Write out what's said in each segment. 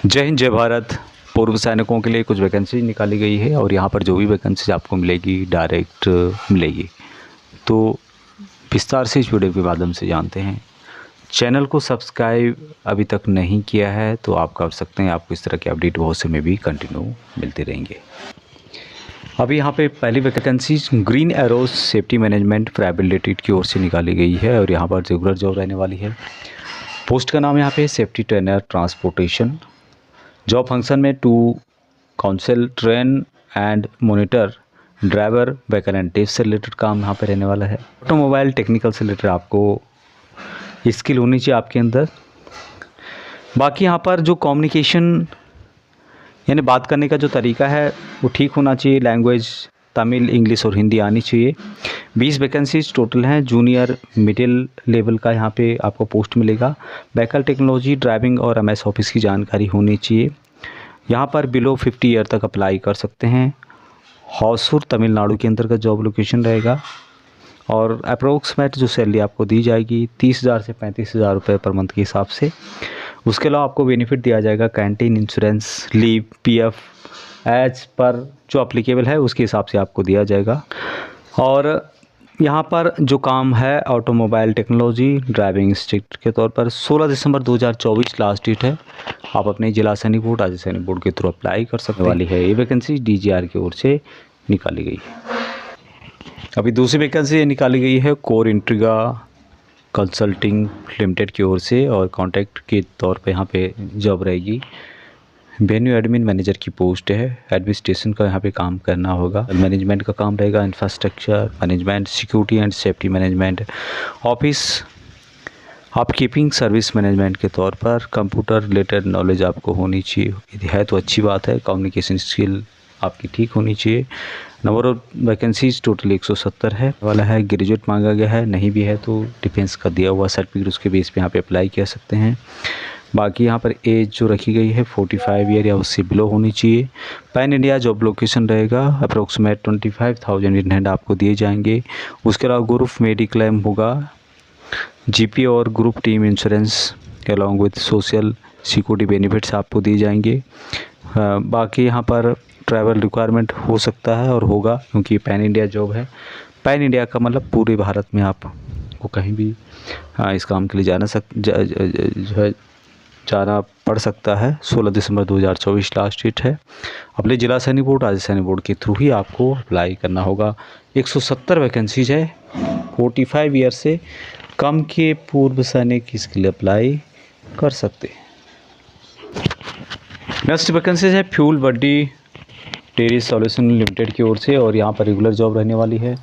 जय हिंद जय भारत। पूर्व सैनिकों के लिए कुछ वैकेंसी निकाली गई है और यहाँ पर जो भी वैकेंसी आपको मिलेगी डायरेक्ट मिलेगी। तो विस्तार से इस वीडियो के माध्यम से जानते हैं। चैनल को सब्सक्राइब अभी तक नहीं किया है तो आप कर सकते हैं। आपको इस तरह के अपडेट बहुत से में भी कंटिन्यू मिलते रहेंगे। अभी यहाँ पे पहली vacancy green arrows safety management private limited की ओर से निकाली गई है और यहाँ पर रेगुलर जॉब रहने वाली है। पोस्ट का नाम यहाँ पे safety trainer transportation. Job function में to counsel train and monitor driver वैकेंटिव से रिलेटेड काम यहाँ पे रहने वाला है। ऑटोमोबाइल टेक्निकल से रिलेटेड आपको स्किल होनी चाहिए आपके अंदर। बाकी यहाँ पर जो कम्युनिकेशन यानी बात करने का जो तरीका है वो ठीक होना चाहिए। लैंग्वेज तमिल, इंग्लिश और हिंदी आनी चाहिए। 20 वैकेंसीज टोटल हैं। जूनियर मिडिल लेवल का यहाँ पे आपको पोस्ट मिलेगा। व्हीकल टेक्नोलॉजी, ड्राइविंग और एमएस ऑफिस की जानकारी होनी चाहिए। यहाँ पर बिलो 50 ईयर तक अप्लाई कर सकते हैं। हौसूर तमिलनाडु के अंतर्गत जॉब लोकेशन रहेगा और अप्रोक्सीमेट जो सैलरी आपको दी जाएगी 30,000 से 35,000 रुपये पर मंथ के हिसाब से। उसके अलावा आपको बेनिफिट दिया जाएगा canteen, insurance, leave, PF as per जो अप्लीकेबल है उसके हिसाब से आपको दिया जाएगा। और यहाँ पर जो काम है ऑटोमोबाइल टेक्नोलॉजी ड्राइविंग इंस्ट्रक्टर के तौर पर 16 दिसंबर 2024 लास्ट डेट है। आप अपने जिला सैनिक बोर्ड, राज्य सैनिक बोर्ड के थ्रू अप्लाई कर सकने वाली है। ये वैकेंसी डीजीआर की ओर से निकाली गई है। अभी दूसरी वैकेंसी निकाली गई है कोर इंट्रीगा कंसल्टिंग लिमिटेड की ओर से और कॉन्टैक्ट के तौर पे यहाँ पे जॉब रहेगी। वेन्यू एडमिन मैनेजर की पोस्ट है। एडमिनिस्ट्रेशन का यहाँ पे काम करना होगा। मैनेजमेंट का काम रहेगा, infrastructure management, security and safety management, office upkeeping service management के तौर पर। कंप्यूटर रिलेटेड नॉलेज आपको होनी चाहिए, यदि है तो अच्छी बात है। कम्युनिकेशन स्किल आपकी ठीक होनी चाहिए। नंबर ऑफ वैकेंसीज टोटल 170 है वाला है। ग्रेजुएट मांगा गया है, नहीं भी है तो डिफेंस का दिया हुआ सर्टिफिकेट उसके बेस पे यहाँ पे अप्लाई कर सकते हैं। बाकी यहाँ पर एज जो रखी गई है 45 ईयर या उससे बिलो होनी चाहिए। पैन इंडिया जॉब लोकेशन रहेगा। अप्रोक्सीमेट 25,000 इन हैंड आपको दिए जाएंगे। उसके अलावा ग्रुप मेडिक्लेम होगा, जीपी और group team insurance along with social security benefits आपको दिए जाएंगे। बाकी यहाँ पर ट्रैवल रिक्वायरमेंट हो सकता है और होगा क्योंकि पैन इंडिया जॉब है। पैन इंडिया का मतलब पूरे भारत में आपको कहीं भी इस काम के लिए जाना पड़ सकता है। 16 दिसंबर 2024 लास्ट डेट है। अपने जिला सैनिक बोर्ड, राज्य सैनिक बोर्ड के थ्रू ही आपको अप्लाई करना होगा। 170 वैकेंसीज है। 45 ईयर से कम के पूर्व सैनिक इसके लिए अप्लाई कर सकते हैं। नेक्स्ट वैकेंसीज है फ्यूल बड्डी डेयरी सॉल्यूशन लिमिटेड की ओर से और यहाँ पर रेगुलर जॉब रहने वाली है।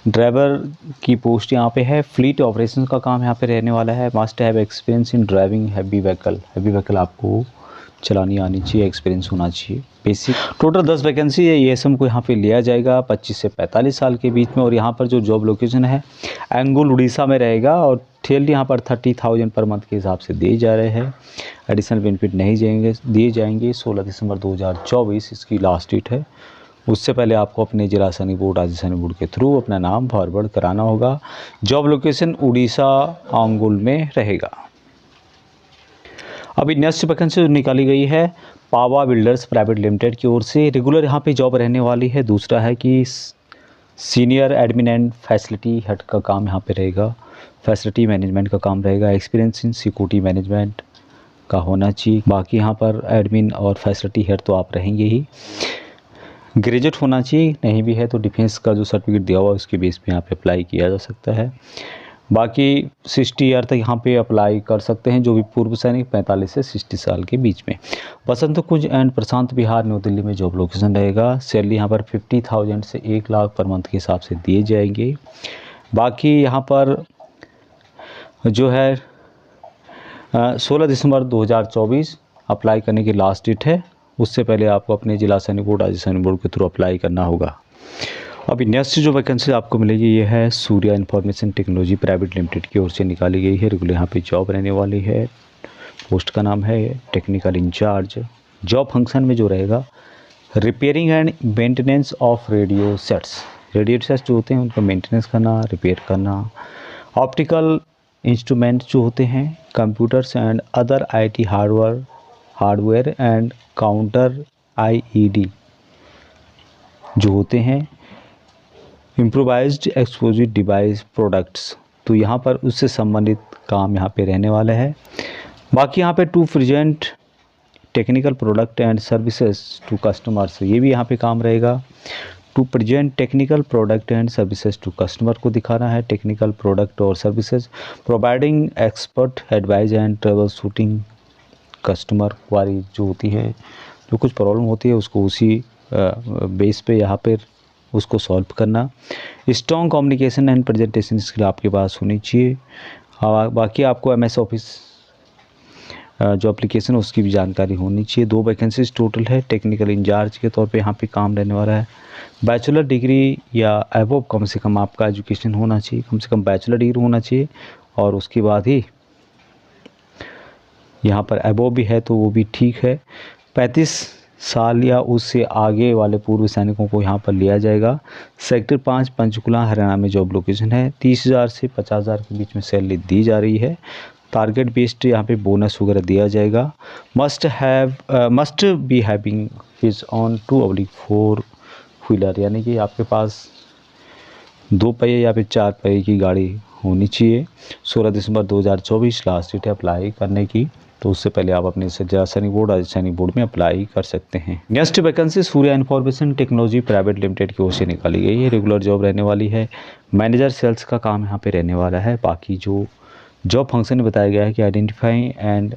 ड्राइवर की पोस्ट यहाँ पे है। फ्लीट ऑपरेशन का काम यहाँ पे रहने वाला है। Must have experience in driving heavy vehicle. Heavy vehicle आपको चलानी आनी चाहिए, एक्सपीरियंस होना चाहिए बेसिक। टोटल 10 वैकेंसी है। ईएसएम को यहाँ पे लिया जाएगा 25 से 45 साल के बीच में और यहाँ पर जो जॉब लोकेशन है एंगुल उड़ीसा में रहेगा और सैलरी यहाँ पर 30,000 पर मंथ के हिसाब से दिए जा रहे हैं। एडिशनल बेनिफिट नहीं दिए जाएंगे। 16 दिसंबर 2024 इसकी लास्ट डेट है। उससे पहले आपको अपने जिला सैनिक बोर्ड, राज्य सैनिक बोर्ड के थ्रू अपना नाम फॉरवर्ड कराना होगा। जॉब लोकेशन उड़ीसा आंगुल में रहेगा। अभी नेक्स्ट वैकेंसी निकाली गई है पावा बिल्डर्स प्राइवेट लिमिटेड की ओर से। रेगुलर यहाँ पे जॉब रहने वाली है। दूसरा है कि senior admin and facility head का काम यहाँ पे रहेगा। फैसिलिटी मैनेजमेंट का काम रहेगा। एक्सपीरियंस इन सिक्योरिटी मैनेजमेंट का होना चाहिए। बाकी यहाँ पर एडमिन और फैसिलिटी हेड तो आप रहेंगे ही। ग्रेजुएट होना चाहिए, नहीं भी है तो डिफेंस का जो सर्टिफिकेट दिया हुआ है उसके बेस पे यहाँ पे अप्लाई किया जा सकता है। बाकी 60 ईयर तक यहाँ पे अप्लाई कर सकते हैं जो भी पूर्व सैनिक 45 से 60 साल के बीच में। बसंत कुंज एंड प्रशांत विहार न्यू दिल्ली में जॉब लोकेशन रहेगा। सैलरी यहाँ पर 50,000 से 1 लाख पर मंथ के हिसाब से दिए जाएंगे। बाकी यहाँ पर जो है 16 दिसंबर 2024 अप्लाई करने की लास्ट डेट है। उससे पहले आपको अपने जिला सैनिक बोर्ड, राज्य सैनिक बोर्ड के थ्रू अप्लाई करना होगा। अभी नेक्स्ट जो वैकेंसी आपको मिलेगी ये है Surya information technology private limited की ओर से निकाली गई है। रेगुलर यहाँ पे जॉब रहने वाली है। पोस्ट का नाम है टेक्निकल इंचार्ज। जॉब फंक्शन में जो रहेगा repairing and maintenance of radio sets. Radio sets जो होते हैं उनका मेंटेनेंस करना, रिपेयर करना। ऑप्टिकल इंस्ट्रूमेंट जो होते हैं, computers and other IT hardware hardware and counter IED जो होते हैं, इम्प्रोवाइज्ड एक्सप्लोजिव डिवाइस प्रोडक्ट्स, तो यहाँ पर उससे संबंधित काम यहाँ पे रहने वाला है। बाकी यहाँ पे to present technical product and services to customers, ये भी यहाँ पे काम रहेगा। To present technical product and services to customer को दिखाना है टेक्निकल प्रोडक्ट और services, providing expert advice and troubleshooting customer query जो होती है, जो कुछ प्रॉब्लम होती है उसको उसी बेस पे यहाँ पर उसको सॉल्व करना। Strong communication and presentation skill आपके पास होनी चाहिए। बाकी आपको MS ऑफिस जो एप्लीकेशन उसकी भी जानकारी होनी चाहिए। 2 वैकेंसीज टोटल है। टेक्निकल इंचार्ज के तौर पे यहाँ पे काम रहने वाला है। बैचलर डिग्री या अबव कम से कम आपका एजुकेशन होना चाहिए, कम से कम बैचलर डिग्री होना चाहिए, और उसके बाद ही यहाँ पर अबव भी है तो वो भी ठीक है। 35 साल या उससे आगे वाले पूर्व सैनिकों को यहाँ पर लिया जाएगा। सेक्टर 5 पंचकुला हरियाणा में जॉब लोकेशन है। 30,000 से 50,000 के बीच में सैलरी दी जा रही है। टारगेट बेस्ड यहाँ पे बोनस वगैरह दिया जाएगा। Must be having his on 2/4 wheeler, यानी कि आपके पास 2 पहिए या फिर 4 पहिए की गाड़ी होनी चाहिए। 16 दिसंबर 2024 लास्ट डेट है अप्लाई करने की, तो उससे पहले आप अपने जिला सैनिक बोर्ड राज्य सैनिक बोर्ड में अप्लाई कर सकते हैं। Next vacancy Surya information technology private limited की ओर से निकाली गई है। रेगुलर जॉब रहने वाली है। मैनेजर सेल्स का काम यहाँ पे रहने वाला है। बाकी जो जॉब फंक्शन में बताया गया है कि identify and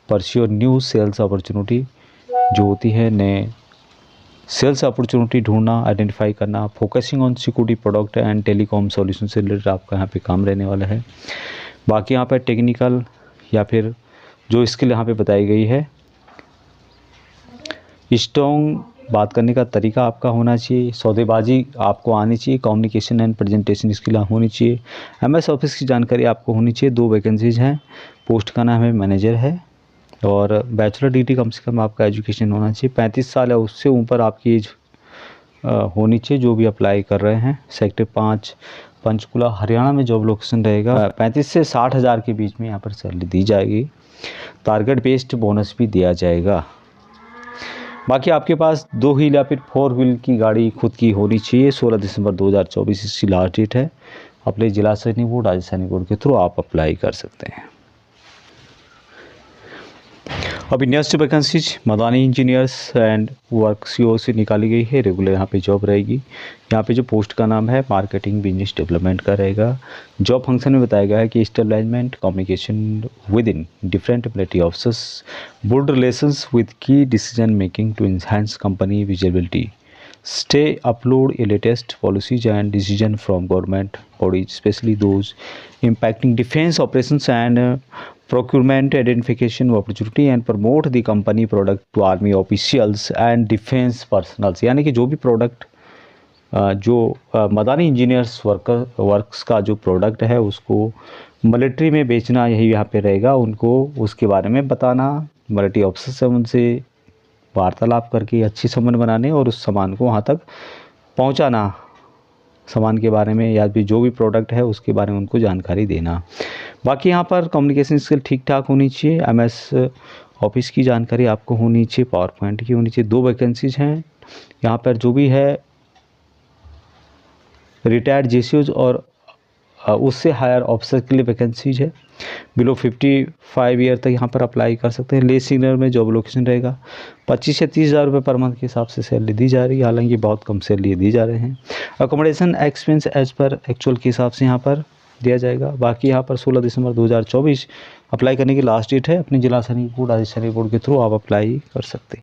pursue new sales opportunity, जो होती है नए सेल्स अपॉर्चुनिटी ढूंढना, आइडेंटिफाई करना, focusing on security product and telecom solution से रिलेटेड आपका यहाँ पे काम रहने वाला है। बाकी यहाँ पे टेक्निकल या फिर जो स्किल यहाँ पे बताई गई है, स्ट्रॉन्ग बात करने का तरीका आपका होना चाहिए, सौदेबाजी आपको आनी चाहिए, कम्युनिकेशन एंड प्रेजेंटेशन स्किल होनी चाहिए, MS ऑफिस की जानकारी आपको होनी चाहिए। 2 वैकेंसीज हैं। पोस्ट का नाम है मैनेजर है, और बैचलर डिग्री कम से कम आपका एजुकेशन होना चाहिए। 35 साल है उससे ऊपर आपकी एज होनी चाहिए जो भी अप्लाई कर रहे हैं। सेक्टर 5 पंचकुला हरियाणा में जॉब लोकेशन रहेगा। 35 से 60,000 के बीच में यहाँ पर सैलरी दी जाएगी। टारगेट बेस्ड बोनस भी दिया जाएगा। बाकी आपके पास 2 व्हील या फिर 4 व्हील की गाड़ी खुद की होनी चाहिए। 16 दिसंबर 2024 इसकी लास्ट डेट है। अपने जिला सैनिक बोर्ड राज्य सैनिक बोर्ड के थ्रू आप अप्लाई कर सकते हैं। अभी नेक्स्ट वैकेंसीज मदानी इंजीनियर्स एंड वर्क्स की ओर से निकाली गई है। रेगुलर यहाँ पे जॉब रहेगी। यहाँ पे जो पोस्ट का नाम है मार्केटिंग बिजनेस डेवलपमेंट का रहेगा। जॉब फंक्शन में बताया गया है कि establishment communication with in different military officers, build relations with key decision making to enhance company visibility, stay upload a latest policies and decision from government bodies, especially those impacting defense operations and procurement identification opportunity, and promote the company product to army officials and defense personals। यानी कि जो भी product जो मदानी engineers works का जो product है उसको मिलिट्री में बेचना, यही यहाँ पे रहेगा। उनको उसके बारे में बताना, मिलिट्री ऑफिसर से उनसे वार्तालाप करके अच्छी संबंध बनाने और उस सामान को वहाँ तक पहुँचाना, सामान के बारे में या भी जो भी प्रोडक्ट है उसके बारे में उनको जानकारी देना। बाकी यहाँ पर कम्युनिकेशन स्किल ठीक ठाक होनी चाहिए। MS ऑफिस की जानकारी आपको होनी चाहिए, पावर पॉइंट की होनी चाहिए। 2 वैकेंसीज हैं यहाँ पर। जो भी है रिटायर्ड JCOs और उससे हायर ऑफिसर के लिए वैकेंसीज है। बिलो 55 ईयर तक यहाँ पर अप्लाई कर सकते हैं। ले सीनियर में जॉब लोकेशन रहेगा। 25 से 30,000 रुपये पर मंथ के हिसाब से सैलरी दी जा रही है, हालांकि बहुत कम सैलरी दी जा रहे हैं। Accommodation expense as per actual के हिसाब से यहाँ पर दिया जाएगा। बाकी यहाँ पर 16 दिसंबर 2024 अप्लाई करने की लास्ट डेट है। अपने जिला सैनिक बोर्ड राज्य सैनिक बोर्ड के थ्रू आप अप्लाई कर सकते हैं।